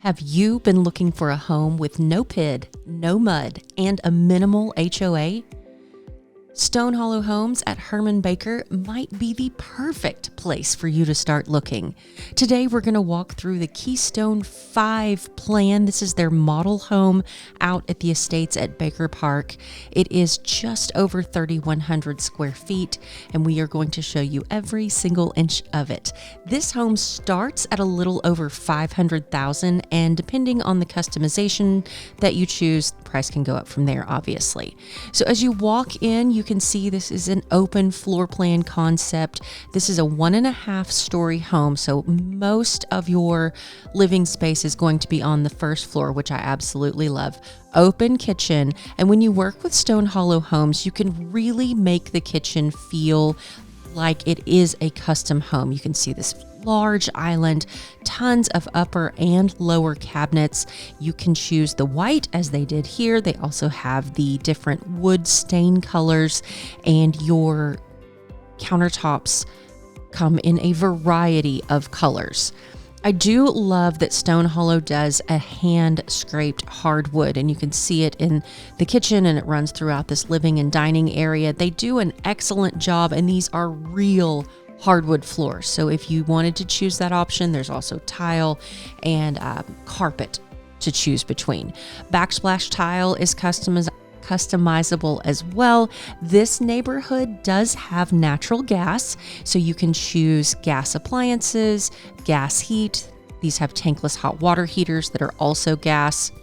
Have you been looking for a home with no PID, no mud, and a minimal HOA? StoneHollow Homes at Herman Baker might be the perfect place for you to start looking. Today, we're going to walk through the Keystone 5 plan. This is their model home out at the estates at Baker Park. It is just over 3,100 square feet, and we are going to show you every single inch of it. This home starts at a little over $500,000, and depending on the customization that you choose, the price can go up from there, obviously. So as you walk in, you can see this is an open floor plan concept. This is a 1.5 story home, so most of your living space is going to be on the first floor, which I absolutely love. Open kitchen, and when you work with StoneHollow Homes, you can really make the kitchen feel like it is a custom home. You can see this large island, tons of upper and lower cabinets. You can choose the white as they did here. They also have the different wood stain colors, and your countertops come in a variety of colors. I do love that StoneHollow does a hand scraped hardwood, and you can see it in the kitchen, and it runs throughout this living and dining area. They do an excellent job, and these are real hardwood floors. So if you wanted to choose that option, there's also tile and carpet to choose between. Backsplash tile is customizable as well. This neighborhood does have natural gas, so you can choose gas appliances, gas heat. These have tankless hot water heaters that are also gas.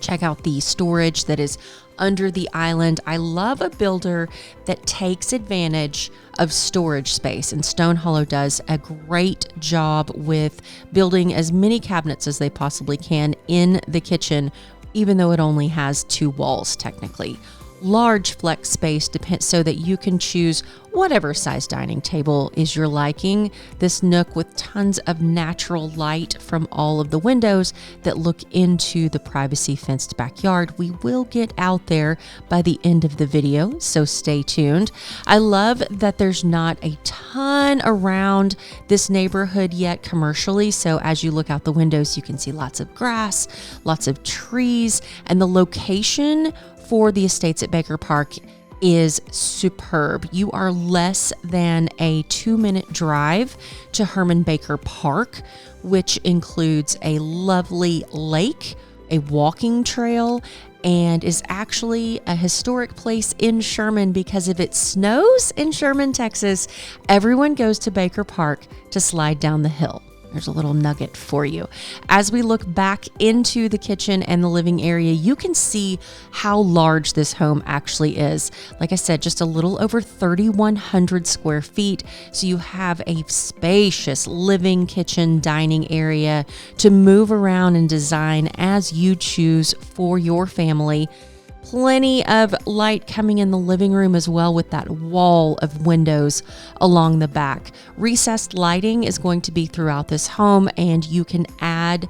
Check out the storage that is under the island. I love a builder that takes advantage of storage space, and StoneHollow does a great job with building as many cabinets as they possibly can in the kitchen, even though it only has 2 walls technically. Large flex space so that you can choose whatever size dining table is your liking. This nook with tons of natural light from all of the windows that look into the privacy fenced backyard. We will get out there by the end of the video, so stay tuned. I love that there's not a ton around this neighborhood yet commercially, so as you look out the windows, you can see lots of grass, lots of trees, and the location for the estates at Baker Park is superb. You are less than a 2-minute drive to Herman Baker Park, which includes a lovely lake, a walking trail, and is actually a historic place in Sherman because if it snows in Sherman, Texas, everyone goes to Baker Park to slide down the hill. There's a little nugget for you. As we look back into the kitchen and the living area, you can see how large this home actually is. Like I said, just a little over 3,100 square feet. So you have a spacious living, kitchen, dining area to move around and design as you choose for your family. Plenty of light coming in the living room as well with that wall of windows along the back. Recessed lighting is going to be throughout this home, and you can add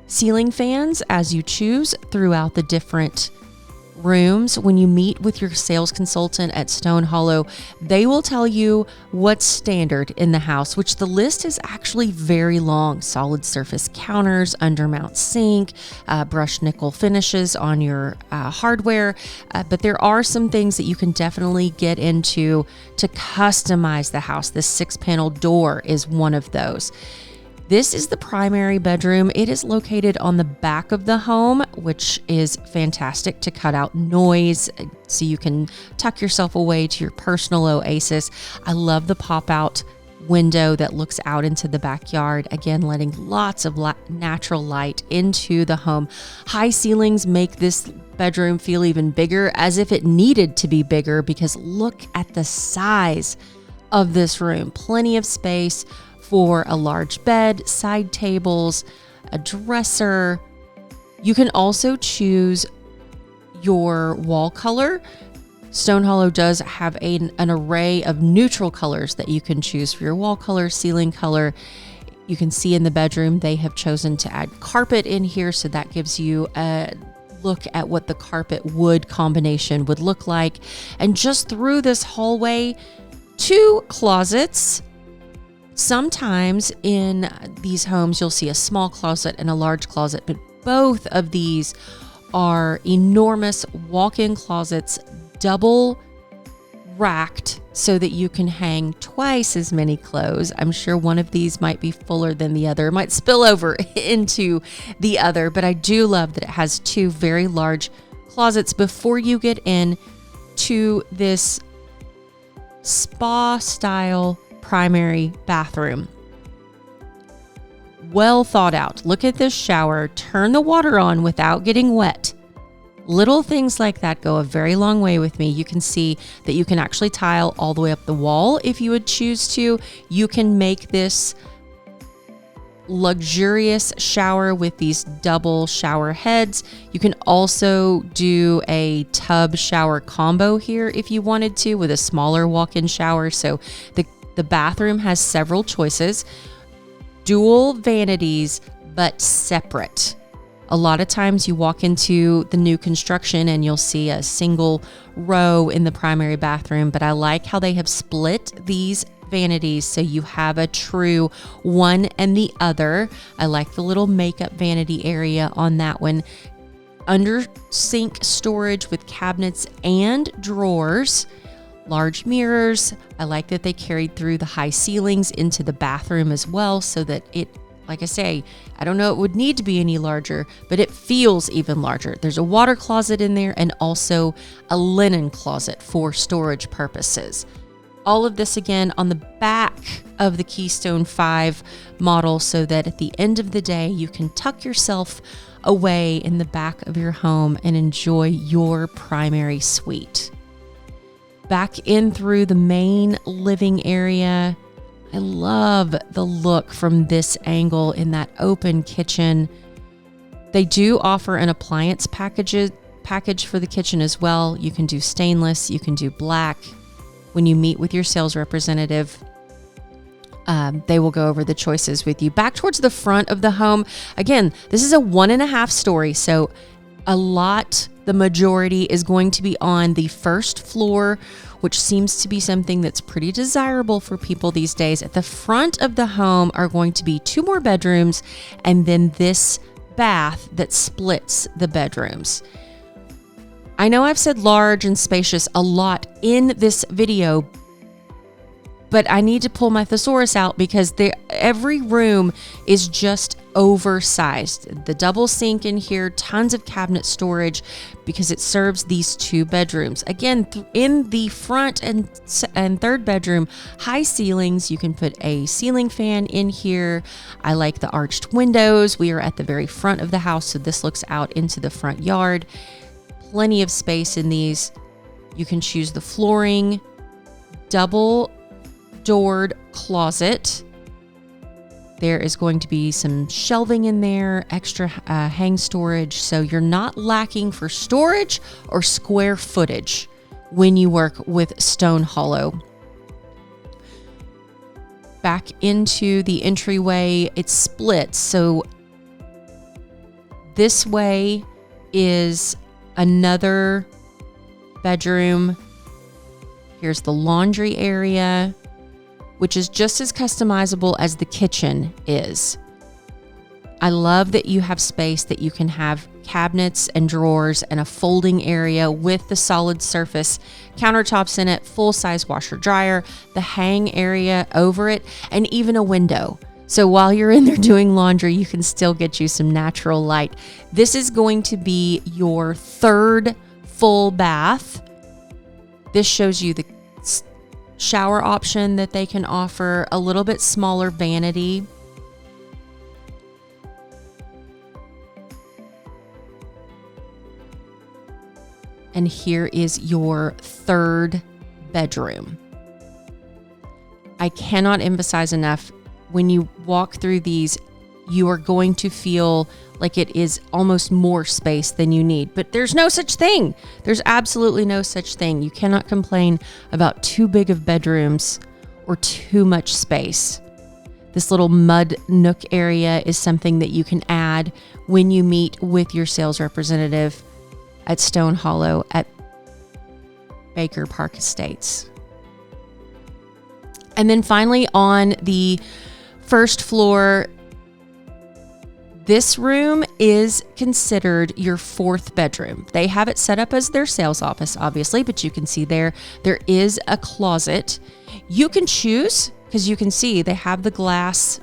ceiling fans as you choose throughout the different rooms. When you meet with your sales consultant at StoneHollow, they will tell you what's standard in the house, which the list is actually very long. Solid surface counters, undermount sink, brushed nickel finishes on your hardware. But there are some things that you can definitely get into to customize the house. This 6-panel door is one of those. This is the primary bedroom. It is located on the back of the home, which is fantastic to cut out noise so you can tuck yourself away to your personal oasis. I love the pop-out window that looks out into the backyard, again, letting lots of natural light into the home. High ceilings make this bedroom feel even bigger, as if it needed to be bigger, because look at the size of this room. Plenty of space for a large bed, side tables, a dresser. You can also choose your wall color. StoneHollow does have an array of neutral colors that you can choose for your wall color, ceiling color. You can see in the bedroom they have chosen to add carpet in here, so that gives you a look at what the carpet wood combination would look like. And just through this hallway, 2 closets Sometimes in these homes, you'll see a small closet and a large closet, but both of these are enormous walk-in closets, double racked so that you can hang twice as many clothes. I'm sure one of these might be fuller than the other, it might spill over into the other, but I do love that it has two very large closets before you get in to this spa style primary bathroom. Well thought out. Look at this shower. Turn the water on without getting wet. Little things like that go a very long way with me. You can see that you can actually tile all the way up the wall if you would choose to. You can make this luxurious shower with these double shower heads. You can also do a tub shower combo here if you wanted to, with a smaller walk-in shower. So the bathroom has several choices. Dual vanities, but separate. A lot of times you walk into the new construction and you'll see a single row in the primary bathroom, but I like how they have split these vanities so you have a true one and the other. I like the little makeup vanity area on that one. Under sink storage with cabinets and drawers. Large mirrors. I like that they carried through the high ceilings into the bathroom as well, so that it, like I say, I don't know it would need to be any larger, but it feels even larger. There's a water closet in there and also a linen closet for storage purposes. All of this again on the back of the Keystone 5 model, so that at the end of the day, you can tuck yourself away in the back of your home and enjoy your primary suite. Back in through the main living area. I love the look from this angle in that open kitchen. They do offer an appliance package for the kitchen as well. You can do stainless, you can do black. When you meet with your sales representative, they will go over the choices with you. Back towards the front of the home. Again, this is a 1.5 story, so the majority is going to be on the first floor, which seems to be something that's pretty desirable for people these days. At the front of the home are going to be 2 more bedrooms and then this bath that splits the bedrooms. I know I've said large and spacious a lot in this video, but I need to pull my thesaurus out because every room is just oversized. The double sink in here, tons of cabinet storage because it serves these 2 bedrooms. Again, in the front and third bedroom, high ceilings. You can put a ceiling fan in here. I like the arched windows. We are at the very front of the house, so this looks out into the front yard. Plenty of space in these. You can choose the flooring, double doored closet. There is going to be some shelving in there, extra hang storage, so you're not lacking for storage or square footage when you work with StoneHollow. Back into the entryway, it splits, so this way is another bedroom. Here's the laundry area, which is just as customizable as the kitchen is. I love that you have space that you can have cabinets and drawers and a folding area with the solid surface countertops in it, full-size washer dryer, the hang area over it, and even a window. So while you're in there doing laundry, you can still get you some natural light. This is going to be your 3rd full bath. This shows you the shower option that they can offer, a little bit smaller vanity. And here is your 3rd bedroom. I cannot emphasize enough, when you walk through these, you are going to feel like it is almost more space than you need. But there's no such thing. There's absolutely no such thing. You cannot complain about too big of bedrooms or too much space. This little mud nook area is something that you can add when you meet with your sales representative at StoneHollow at Baker Park Estates. And then finally on the first floor, this room is considered your fourth bedroom. They have it set up as their sales office, obviously, but you can see there is a closet. You can choose, because you can see they have the glass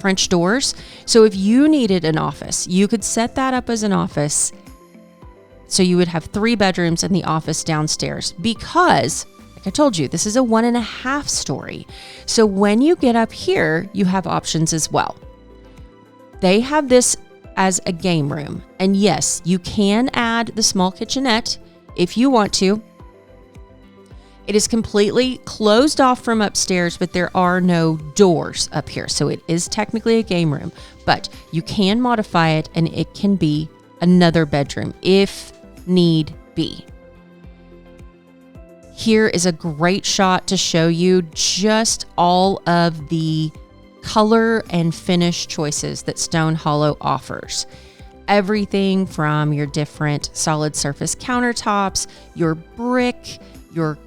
French doors. So if you needed an office, you could set that up as an office. So you would have 3 bedrooms and the office downstairs, because like I told you, this is a 1.5 story. So when you get up here, you have options as well. They have this as a game room. And yes, you can add the small kitchenette if you want to. It is completely closed off from upstairs, but there are no doors up here. So it is technically a game room, but you can modify it and it can be another bedroom if need be. Here is a great shot to show you just all of the color and finish choices that StoneHollow offers. Everything from your different solid surface countertops, your brick, your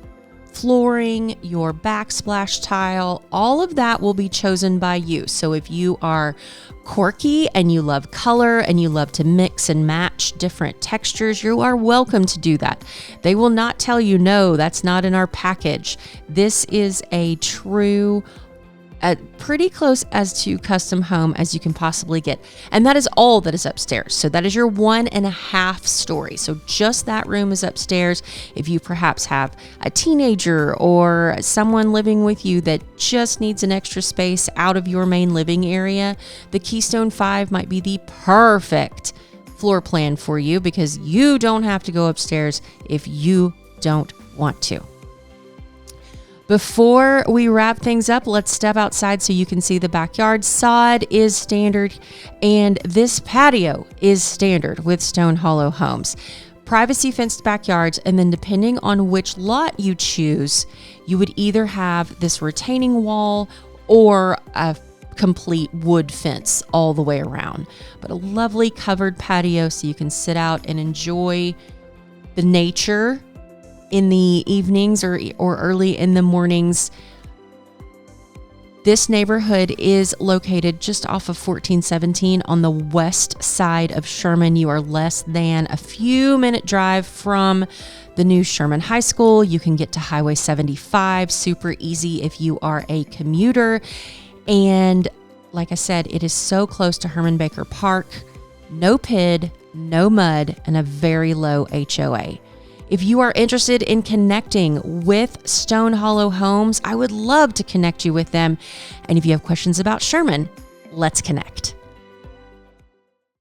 flooring, your backsplash tile, all of that will be chosen by you. So if you are quirky and you love color and you love to mix and match different textures, you are welcome to do that. They will not tell you, no, that's not in our package. This is a true pretty close as to custom home as you can possibly get. And that is all that is upstairs. So that is your 1.5 story. So just that room is upstairs. If you perhaps have a teenager or someone living with you that just needs an extra space out of your main living area, the Keystone 5 might be the perfect floor plan for you, because you don't have to go upstairs if you don't want to. Before we wrap things up, let's step outside so you can see the backyard. Sod is standard, and this patio is standard with StoneHollow Homes. Privacy fenced backyards, and then depending on which lot you choose, you would either have this retaining wall or a complete wood fence all the way around. But a lovely covered patio so you can sit out and enjoy the nature in the evenings or early in the mornings. This neighborhood is located just off of 1417 on the west side of Sherman. You are less than a few minute drive from the new Sherman High School. You can get to Highway 75 super easy if you are a commuter. And like I said, it is so close to Herman Baker Park. No PID, no mud, and a very low HOA. If you are interested in connecting with StoneHollow Homes, I would love to connect you with them. And if you have questions about Sherman, let's connect.